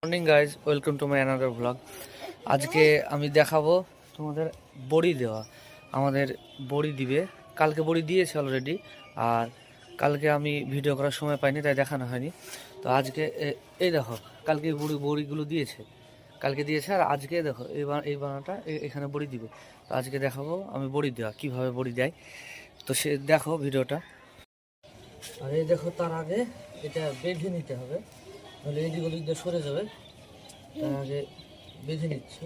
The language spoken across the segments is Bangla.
Morning guys, welcome to my another blog. আজকে আমি দেখাবো তোমাদের বড়ি দেওয়া। আমাদের বড়ি দিবে, কালকে বড়ি দিয়েছে অলরেডি, আর কালকে আমি ভিডিও করার সময় পাইনি তাই দেখানো হয়নি। তো আজকে এই দেখো, কালকে বড়িগুলো দিয়েছে, কালকে দিয়েছে, আর আজকে দেখো এই বানাটা এখানে বড়ি দিবে। তো আজকে দেখাবো আমি বড়ি দেওয়া, কীভাবে বড়ি দেয়। তো সে দেখো ভিডিওটা। আর এই দেখো, তার আগে এটা বেঁধে নিতে হবে, তাহলে এই দিকগুলো দিয়ে সরে যাবে। তার আগে বেঁধে নিচ্ছি।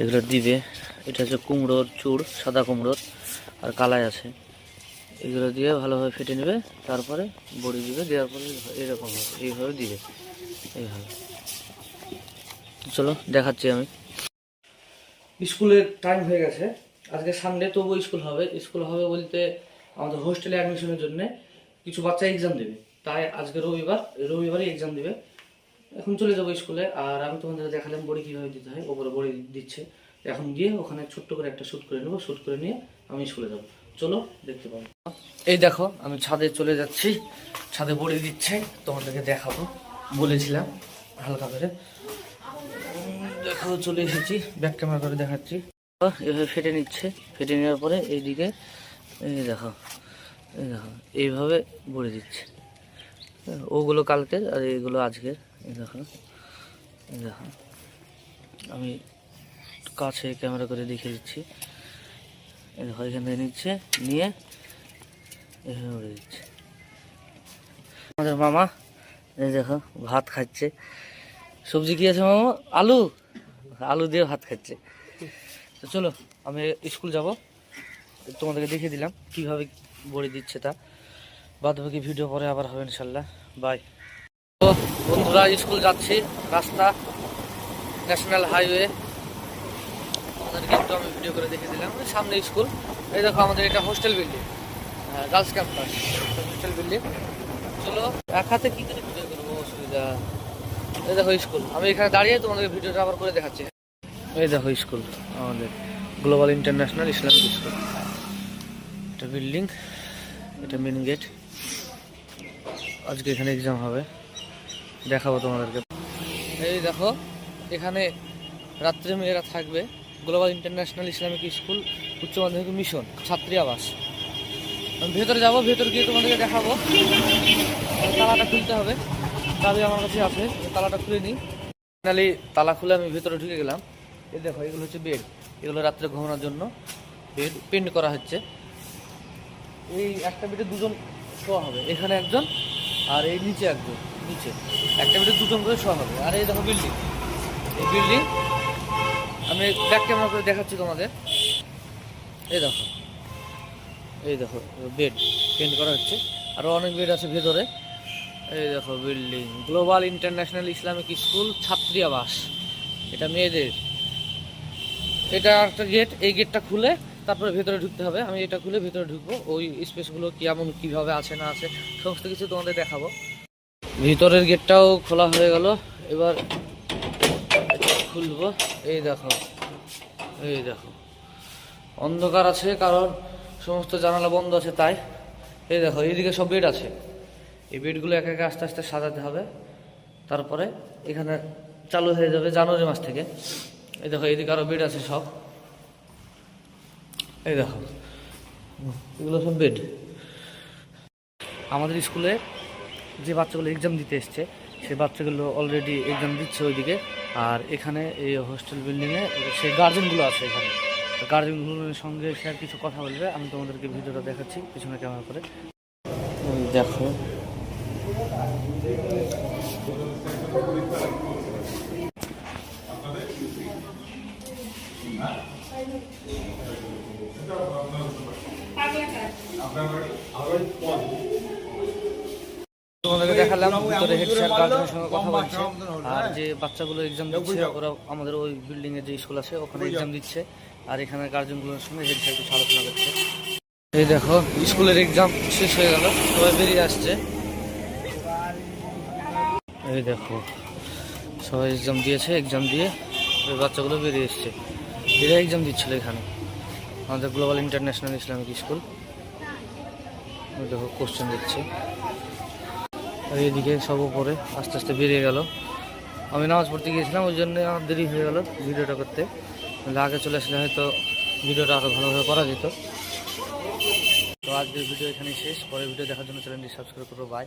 এগুলো দিবে, এটা হচ্ছে কুমড়োর চুড়, সাদা কুমড়োর আর কালাই আছে। এগুলো দিয়ে ভালোভাবে ফেটে নেবে, তারপরে বড়ি দিবে, দেওয়ার পরে এরকম হবে, এইভাবে দিবে, এইভাবে। চলো দেখাচ্ছি আমি। স্কুলের টাইম হয়ে গেছে, আজকে সানডে, তবু স্কুল হবে। স্কুল হবে বলতে আমাদের হোস্টেলে অ্যাডমিশনের জন্য কিছু বাচ্চা এক্সাম দেবে, তাই আজকে রবিবারই এক্সাম দেবে। এখন চলে যাবো স্কুলে, আর আমি তোমাদের দেখালাম বড়ি কীভাবে দিতে হয়। ওপরে বড়ি দিচ্ছে, এখন গিয়ে ওখানে ছোট্ট করে একটা শ্যুট করে নেবো, শ্যুট করে নিয়ে আমি স্কুলে যাবো। চলো দেখতে পাবো। এই দেখো, আমি ছাদে চলে যাচ্ছি, ছাদে বড়ি দিচ্ছে, তোমাদেরকে দেখাবো বলেছিলাম হালকা করে। দেখো চলে এসেছি, ব্যাক ক্যামেরা করে দেখাচ্ছি। এভাবে ফেটে নিচ্ছে, ফেটে নেওয়ার পরে এইদিকে এই দেখো, এইভাবে বড়ি দিচ্ছে। ওগুলো কালকের আর এইগুলো আজকের। এই দেখো, আমি কাছে ক্যামেরা করে দেখিয়ে দিচ্ছি। এই দেখো, এখান থেকে নিচ্ছে, নিয়ে এভাবে বড়ি দিচ্ছে। আমাদের মামা এই দেখো ভাত খাচ্ছে। সবজি কি আছে মামা? আলু দিয়ে ভাত খাচ্ছে। তো চলো আমি স্কুল যাব, তোমাদেরকে দেখিয়ে দিলাম কিভাবে বড়ি দিচ্ছে। তা বাদ বাকি ভিডিও পরে আবার হবে ইনশাল্লাহ। বাই। তো বন্ধুরা, স্কুল যাচ্ছি, রাস্তা ন্যাশনাল হাইওয়ে, আমাদেরকে একটু আমি ভিডিও করে দেখিয়ে দিলাম। সামনে স্কুল, এই দেখো আমাদের এটা hostel building, girls campus hostel building. চলো এক হাতে কি করে ভিডিও করবো, অসুবিধা। এই দেখো স্কুল, আমি এখানে দাঁড়িয়ে তোমাদেরকে ভিডিওটা আবার করে দেখাচ্ছি। এই দেখো স্কুল, আমাদের গ্লোবাল ইন্টারন্যাশনাল ইসলামিক স্কুল। এটা বিল্ডিং, এটা মেন গেট। আজকে এখানে এক্সাম হবে, দেখাবো তোমাদেরকে। এই দেখো, এখানে রাত্রে মেয়েরা থাকবে। গ্লোবাল ইন্টারন্যাশনাল ইসলামিক স্কুল উচ্চ মাধ্যমিক মিশন ছাত্রী আবাস। আমি ভেতরে যাবো, ভেতর গিয়ে তোমাদেরকে দেখাবো। তালাটা খুলতে হবে, চাবি আমার কাছে আছে, তালাটা খুলে নিই। ফাইনালি তালা খুলে আমি ভেতরে ঢুকে গেলাম। এই দেখো, এগুলো হচ্ছে বেড, এগুলো রাত্রে ঘুমানোর জন্য বেড পেন্ট করা হচ্ছে। এই একটা বেডে দুজন শোয়া হবে, এখানে একজন আর এই নিচে একজন, নিচে একটা বেডে দুজন করে শোয়া হবে। আর এই দেখো বিল্ডিং, এই বিল্ডিং আমি ব্যাক ক্যামেরা করে দেখাচ্ছি তোমাদের। এই দেখো বেড পেন্ট করা হচ্ছে, আরও অনেক বেড আছে ভেতরে। এই দেখো building, global international Islamic school ছাত্রী আবাস, এটা মেয়েদের। এটা একটা গেট, এই গেটটা খুলে তারপরে ভেতরে ঢুকতে হবে। আমি এটা খুলে ভেতরে ঢুকবো, ওই স্পেসগুলো কেমন কীভাবে আছে না আছে সমস্ত কিছু তোমাদের দেখাবো। ভিতরের গেটটাও খোলা হয়ে গেল, এবার খুলবো। এই দেখো, অন্ধকার আছে কারণ সমস্ত জানালা বন্ধ আছে তাই। এই দেখো, এইদিকে সব বেড আছে, এই বেডগুলো একে একে আস্তে আস্তে সাজাতে হবে, তারপরে এখানে চালু হয়ে যাবে জানুয়ারি মাস থেকে। এই দেখো, এইদিকে আরও বেড আছে সব। এই দেখো, এগুলো সব বেড। আমাদের স্কুলে যে বাচ্চাগুলো এক্সাম দিতে এসছে, সেই বাচ্চাগুলো অলরেডি এক্সাম দিচ্ছে ওইদিকে। আর এখানে এই হোস্টেল বিল্ডিংয়ে সেই গার্জেনগুলো আছে, এখানে গার্জেনগুলোর সঙ্গে স্যার কিছু কথা বলবে। আমি তোমাদেরকে ভিডিওটা দেখাচ্ছি পিছনে ক্যামেরা করে। দেখো, তোমাদেরকে দেখালাম ভিতরে হেড স্যার গার্জেনের সঙ্গে কথা বলছে। আর যে বাচ্চাগুলো এক্সাম দিচ্ছে ওরা আমাদের ওই বিল্ডিংয়ে যে স্কুল আছে ওখানে এক্সাম দিচ্ছে, আর এখানে গার্জেনগুলোর সঙ্গে হেড স্যার কিছু আলোচনা করছে। এই দেখো, স্কুলের এক্সাম শেষ হয়ে গেল, সবাই বেরিয়ে আসছে। এই দেখো, সবাই এক্সাম দিয়েছে, এক্সাম দিয়ে ওই বাচ্চাগুলো বেরিয়ে এসছে। এরা এক্সাম দিচ্ছিল এখানে, আমাদের গ্লোবাল ইন্টারন্যাশনাল ইসলামিক স্কুল। ওই দেখো কোশ্চেন দিচ্ছে। আর এদিকে সব উপরে আস্তে আস্তে বেরিয়ে গেল। আমি নামাজ পড়তে গিয়েছিলাম, ওই জন্য আমার দেরি হয়ে গেল ভিডিওটা করতে। আগে চলে আসলে হয়তো ভিডিওটা আরও ভালোভাবে করা যেত। তো আজকের ভিডিও এখানেই শেষ। পরের ভিডিও দেখার জন্য চ্যানেলটি সাবস্ক্রাইব করো। বাই।